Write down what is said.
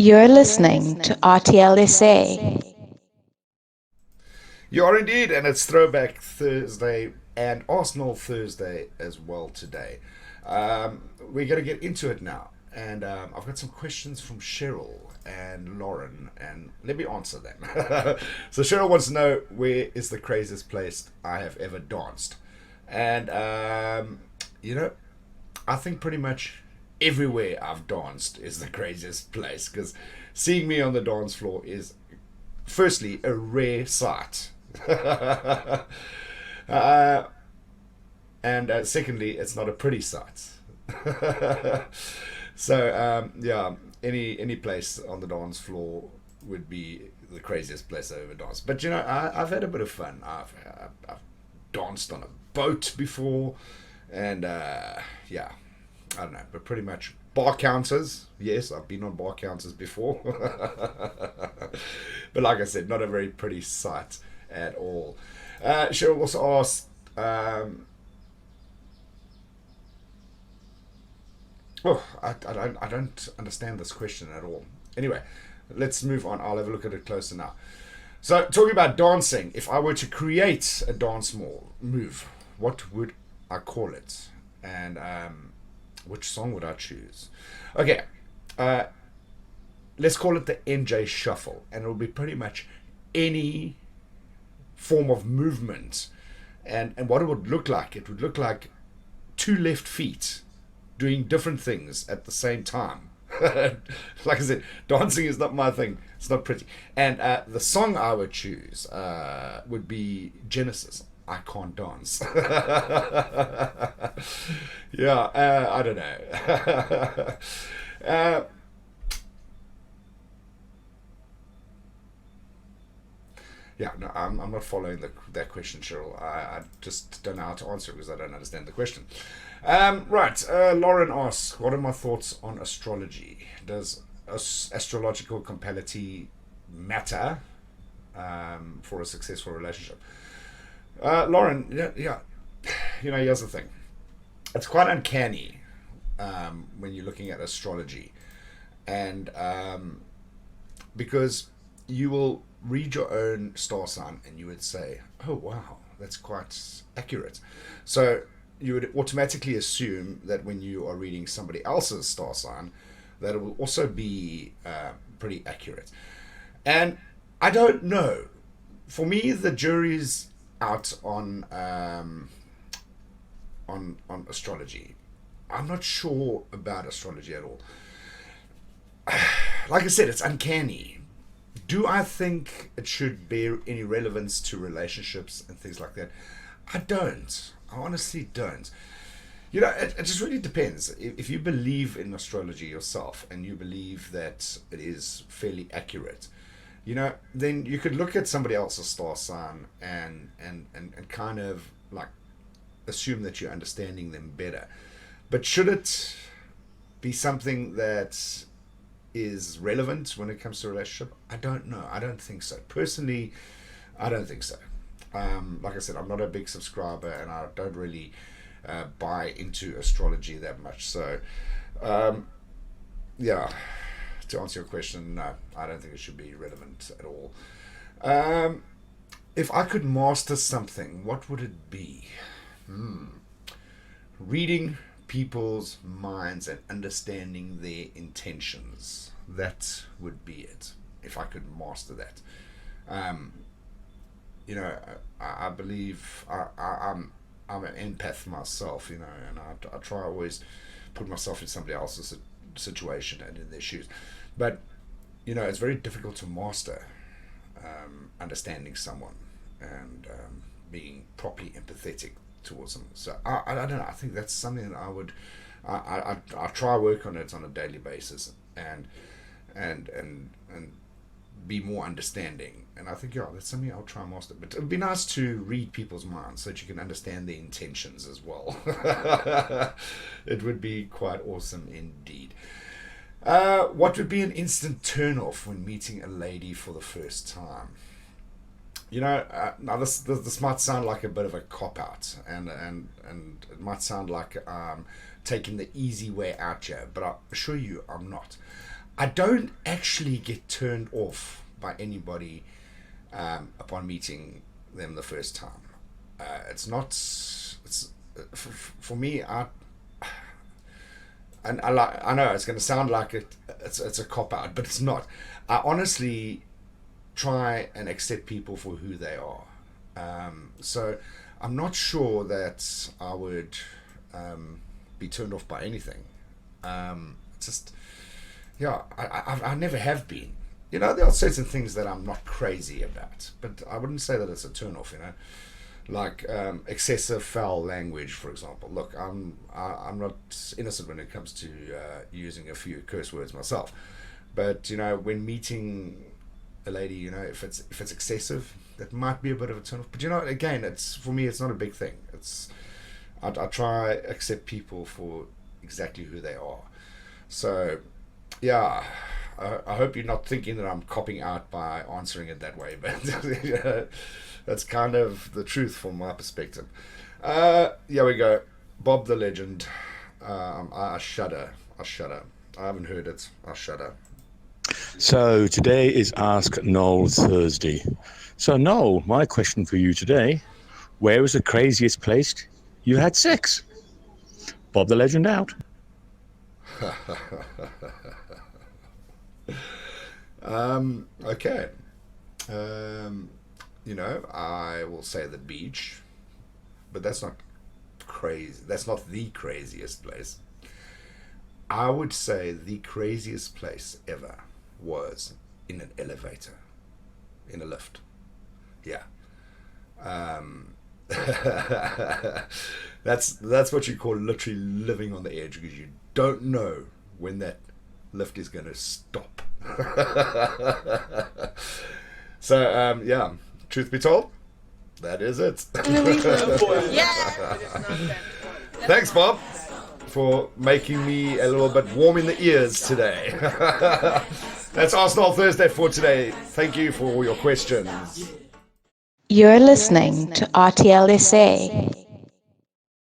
You're listening to RTLSA. You are indeed, and it's Throwback Thursday and Arsenal Thursday as well today. We're going to get into it now, and I've got some questions from Cheryl and Lauren, and let me answer them. So Cheryl wants to know, where is the craziest place I have ever danced, and you know, I think pretty much everywhere I've danced is the craziest place, because seeing me on the dance floor is firstly a rare sight. uh, and secondly, it's not a pretty sight. So yeah, any place on the dance floor would be the craziest place I ever danced. But I've had a bit of fun. I've danced on a boat before, and yeah, I don't know, but pretty much bar counters. Yes, I've been on bar counters before, but like I said, not a very pretty sight at all. Cheryl also asked, I don't understand this question at all. Anyway, let's move on. I'll have a look at it closer now. So, talking about dancing, if I were to create a move, what would I call it? And which song would I choose? Okay, uh, let's call it the NJ Shuffle, and it'll be pretty much any form of movement. And what it would look like, it would look like two left feet doing different things at the same time. Like I said, dancing is not my thing. It's not pretty. And the song I would choose would be Genesis. I can't dance. Yeah, I don't know. uh, yeah, no, I'm not following that question, Cheryl. I just don't know how to answer it because I don't understand the question. Right, Lauren asks, what are my thoughts on astrology? Does astrological compatibility matter for a successful relationship? Lauren, yeah, here's the thing. It's quite uncanny when you're looking at astrology, and because you will read your own star sign and you would say, oh wow, that's quite accurate. So you would automatically assume that when you are reading somebody else's star sign, that it will also be pretty accurate. And I don't know. For me, the jury's out on astrology. I'm not sure about astrology at all. Like I said, it's uncanny. Do I think it should bear any relevance to relationships and things like that? I don't. I honestly don't. It just really depends. If you believe in astrology yourself and you believe that it is fairly accurate, then you could look at somebody else's star sign and kind of like assume that you're understanding them better. But should it be something that is relevant when it comes to a relationship? I don't know. I don't think so. Personally, I don't think so. Like I said, I'm not a big subscriber and I don't really buy into astrology that much. So, yeah, to answer your question, no, I don't think it should be relevant at all. Um, if I could master something, what would it be? Reading people's minds and understanding their intentions. That would be it. If I could master that. Um, I believe I'm an empath myself, and I try always put myself in somebody else's situation and in their shoes. But, it's very difficult to master understanding someone and being properly empathetic towards them. So I don't know. I think that's something that I would I try work on it on a daily basis and be more understanding. And I think that's something I'll try and master. But it'd be nice to read people's minds so that you can understand their intentions as well. It would be quite awesome indeed. What would be an instant turn off when meeting a lady for the first time? Now this might sound like a bit of a cop out, and it might sound like taking the easy way out here, but I assure you, I'm not. I don't actually get turned off by anybody upon meeting them the first time. It's not. It's for me. I know it's going to sound like it's a cop out, but it's not. I honestly try and accept people for who they are. So I'm not sure that I would be turned off by anything. Just yeah, I never have been. There are certain things that I'm not crazy about, but I wouldn't say that it's a turn off. Like excessive foul language, for example. Look, I'm not innocent when it comes to using a few curse words myself, but when meeting a lady, if it's excessive, that might be a bit of a turn off. But again, it's for me, it's not a big thing. I try accept people for exactly who they are. So yeah, I hope you're not thinking that I'm copping out by answering it that way, but that's kind of the truth from my perspective. Here we go. Bob the Legend. I shudder. I shudder. I haven't heard it. I shudder. So today is Ask Noel Thursday. So Noel, my question for you today, where was the craziest place you had sex? Bob the Legend out. Okay. I will say the beach, but that's not crazy. That's not the craziest place. I would say the craziest place ever was in an elevator, in a lift. Yeah. That's what you call literally living on the edge, because you don't know when that lift is going to stop. So yeah, truth be told, that is it. Thanks, Bob, for making me a little bit warm in the ears today. That's Arsenal Thursday for today. Thank you for all your questions. You're listening to RTLSA.